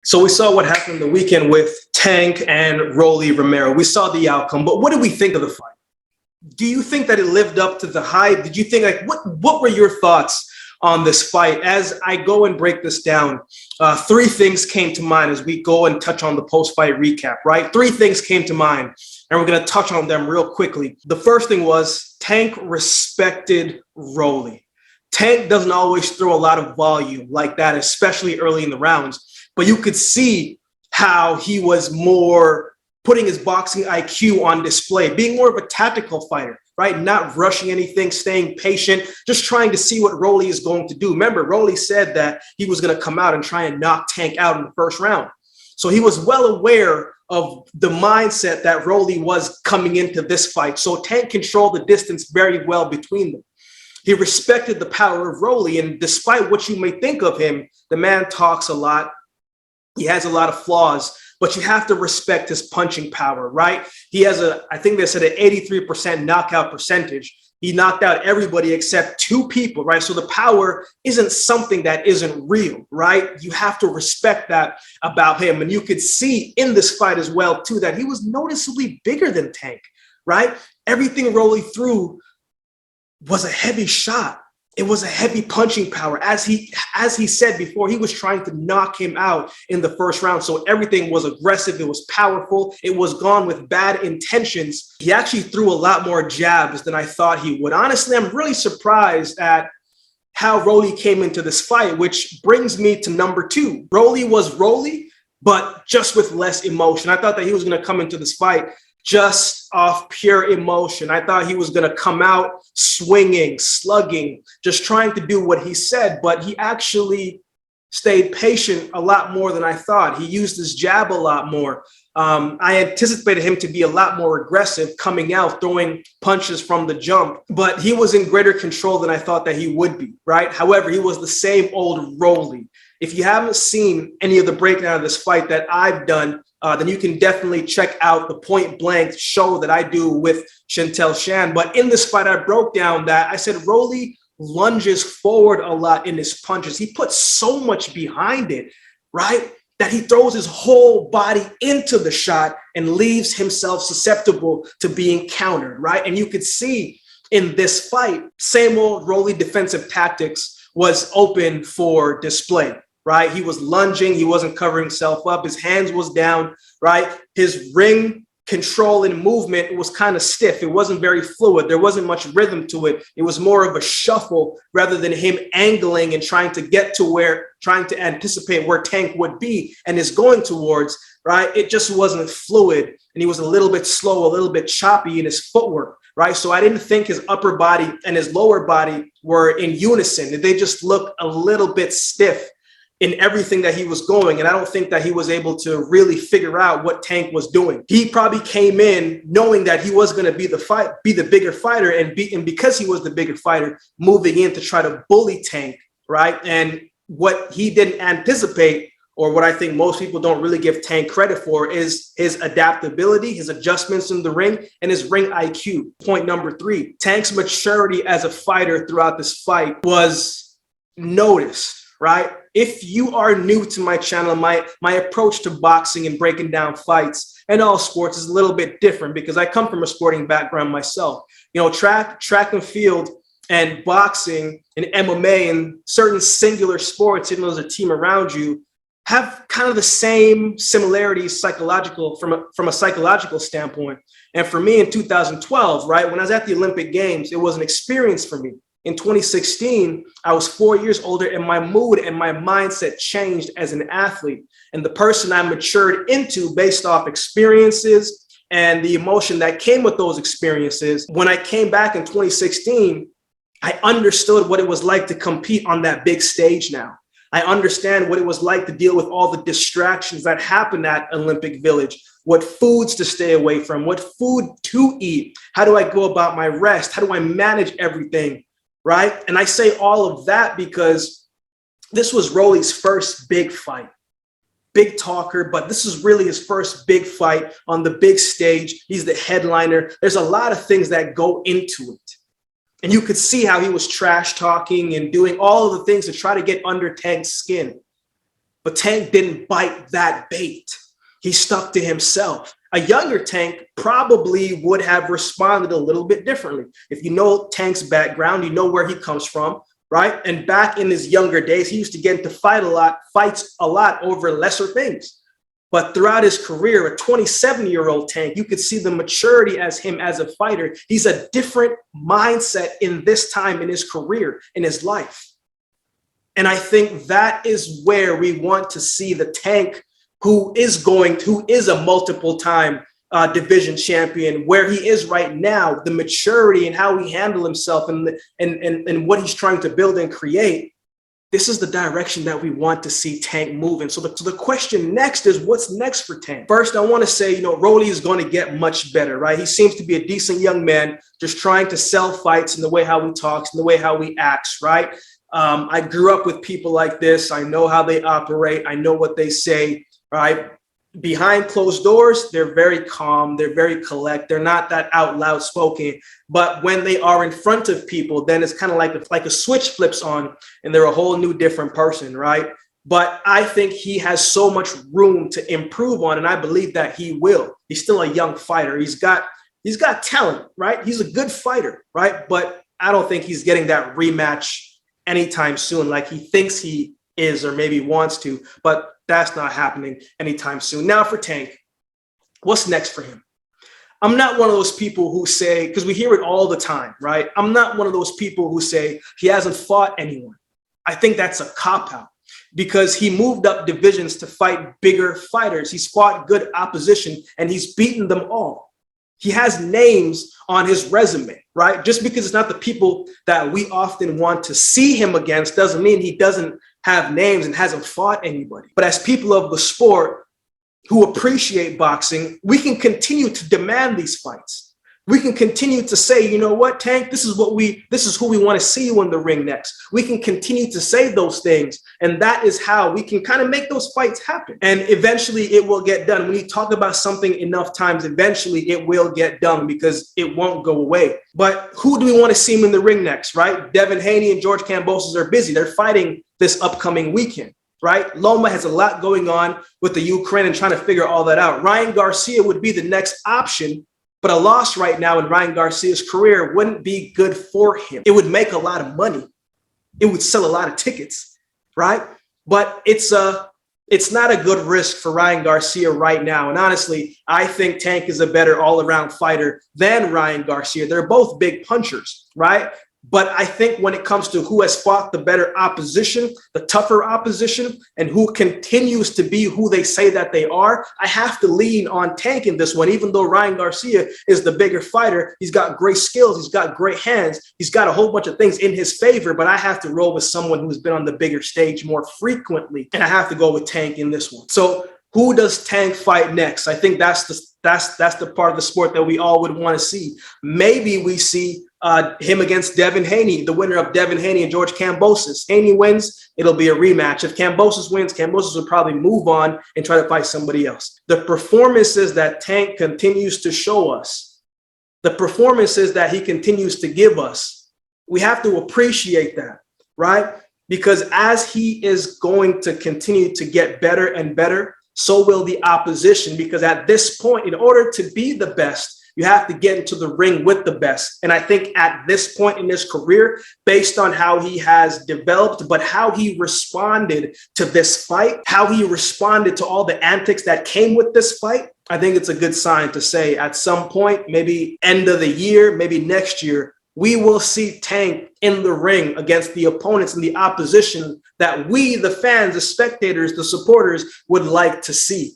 So we saw what happened the weekend with Tank and Romeo. We saw the outcome, but what did we think of the fight? Do you think that it lived up to the hype? Did you think, like, what were your thoughts on this fight? As I go and break this down, three things came to mind as we go and touch on the post-fight recap, right? Three things came to mind, and we're going to touch on them real quickly. The first thing was Tank respected Rolly. Tank doesn't always throw a lot of volume like that, especially early in the rounds. But you could see how he was more putting his boxing IQ on display, being more of a tactical fighter, right? Not rushing anything, staying patient, just trying to see what Rolly is going to do. Remember, Rolly said that he was going to come out and try and knock Tank out in the first round. So he was well aware of the mindset that Rolly was coming into this fight. So Tank controlled the distance very well between them. He respected the power of Rolly, and despite what you may think of him, the man talks a lot. He has a lot of flaws, but you have to respect his punching power, right? He has I think they said an 83% knockout percentage. He knocked out everybody except two people, right? So the power isn't something that isn't real, right? You have to respect that about him. And you could see in this fight as well, too, that he was noticeably bigger than Tank, right? Everything Rolly threw was a heavy shot. It was a heavy punching power. As he said before, he was trying to knock him out in the first round. So everything was aggressive. It was powerful. It was gone with bad intentions. He actually threw a lot more jabs than I thought he would. Honestly, I'm really surprised at how Rolly came into this fight, which brings me to number two. Rolly was Rolly, but just with less emotion. I thought that he was going to come into this fight just off pure emotion. I thought he was going to come out swinging, slugging, just trying to do what he said, but he actually stayed patient a lot more than I thought. He used his jab a lot more. I anticipated him to be a lot more aggressive, coming out, throwing punches from the jump, but he was in greater control than I thought that he would be, right? However, he was the same old Rolly. If you haven't seen any of the breakdown of this fight that I've done, then you can definitely check out the Point Blank show that I do with Chantel Shan. But in this fight, I broke down that I said Rolly lunges forward a lot in his punches. He puts so much behind it, right, that he throws his whole body into the shot and leaves himself susceptible to being countered, right? And you could see in this fight, same old Rolly defensive tactics was open for display. Right? He was lunging. He wasn't covering himself up. His hands was down, right? His ring control and movement was kind of stiff. It wasn't very fluid. There wasn't much rhythm to it. It was more of a shuffle rather than him angling and trying to anticipate where Tank would be and is going towards, right? It just wasn't fluid. And he was a little bit slow, a little bit choppy in his footwork, right? So I didn't think his upper body and his lower body were in unison. They just looked a little bit stiff in everything that he was going. And I don't think that he was able to really figure out what Tank was doing. He probably came in knowing that he was going to be the bigger fighter, and because he was the bigger fighter, moving in to try to bully Tank, right? And what he didn't anticipate, or what I think most people don't really give Tank credit for, is his adaptability, his adjustments in the ring, and his ring IQ. Point number three, Tank's maturity as a fighter throughout this fight was noticed, right? If you are new to my channel, my approach to boxing and breaking down fights and all sports is a little bit different because I come from a sporting background myself. You know, track and field and boxing and MMA and certain singular sports, even though there's a team around you, have kind of the same similarities from a psychological standpoint. And for me in 2012, right, when I was at the Olympic Games, it was an experience for me. In 2016, I was 4 years older, and my mood and my mindset changed as an athlete. And the person I matured into based off experiences and the emotion that came with those experiences. When I came back in 2016, I understood what it was like to compete on that big stage now. I understand what it was like to deal with all the distractions that happen at Olympic Village, what foods to stay away from, what food to eat. How do I go about my rest? How do I manage everything? Right? And I say all of that because this was Rolly's first big fight. Big talker, but this is really his first big fight on the big stage. He's the headliner. There's a lot of things that go into it. And you could see how he was trash talking and doing all of the things to try to get under Tank's skin. But Tank didn't bite that bait. He stuck to himself. A younger Tank probably would have responded a little bit differently. If you know Tank's background, you know where he comes from, right? And back in his younger days, he used to get into fights a lot over lesser things. But throughout his career, a 27-year-old Tank, you could see the maturity as him as a fighter. He's a different mindset in this time in his career, in his life. And I think that is where we want to see the Tank who is a multiple-time division champion, where he is right now, the maturity and how he handled himself and what he's trying to build and create. This is the direction that we want to see Tank moving. So the question next is, what's next for Tank? First, I want to say, Rolly is going to get much better, right? He seems to be a decent young man, just trying to sell fights in the way how he talks, in the way how he acts, right? I grew up with people like this. I know how they operate. I know what they say, right? Behind closed doors, they're very calm. They're very collect. They're not that out loud spoken. But when they are in front of people, then it's kind of like a switch flips on and they're a whole new different person, right? But I think he has so much room to improve on, and I believe that he will. He's still a young fighter. He's got talent, right? He's a good fighter, right? But I don't think he's getting that rematch anytime soon like he thinks he is or maybe wants to. But that's not happening anytime soon. Now for Tank, what's next for him? I'm not one of those people who say, because we hear it all the time, right? I'm not one of those people who say he hasn't fought anyone. I think that's a cop-out because he moved up divisions to fight bigger fighters. He's fought good opposition and he's beaten them all. He has names on his resume, right? Just because it's not the people that we often want to see him against doesn't mean he doesn't have names and hasn't fought anybody. But as people of the sport who appreciate boxing, we can continue to demand these fights. We can continue to say, you know what, Tank, this is who we want to see you in the ring next. We can continue to say those things. And that is how we can kind of make those fights happen. And eventually it will get done. When you talk about something enough times, eventually it will get done because it won't go away. But who do we want to see him in the ring next, right? Devin Haney and George Kambosos are busy. They're fighting this upcoming weekend, right? Loma has a lot going on with the Ukraine and trying to figure all that out. Ryan Garcia would be the next option. But a loss right now in Ryan Garcia's career wouldn't be good for him. It would make a lot of money. It would sell a lot of tickets, right? But it's not a good risk for Ryan Garcia right now. And honestly, I think Tank is a better all-around fighter than Ryan Garcia. They're both big punchers, right? But I think when it comes to who has fought the better opposition, the tougher opposition, and who continues to be who they say that they are, I have to lean on Tank in this one. Even though Ryan Garcia is the bigger fighter, he's got great skills, he's got great hands, he's got a whole bunch of things in his favor, but I have to roll with someone who's been on the bigger stage more frequently, and I have to go with Tank in this one. So who does Tank fight next? I think that's the part of the sport that we all would want to see. Maybe we see him against Devin Haney, the winner of Devin Haney and George Kambosos. Haney wins, it'll be a rematch. If Kambosos wins, Kambosos will probably move on and try to fight somebody else. The performances that Tank continues to show us, the performances that he continues to give us, we have to appreciate that, right? Because as he is going to continue to get better and better, so will the opposition, because at this point, in order to be the best, you have to get into the ring with the best. And I think at this point in his career, based on how he has developed, but how he responded to this fight, how he responded to all the antics that came with this fight, I think it's a good sign to say at some point, maybe end of the year, maybe next year, we will see Tank in the ring against the opponents and the opposition that we, the fans, the spectators, the supporters would like to see.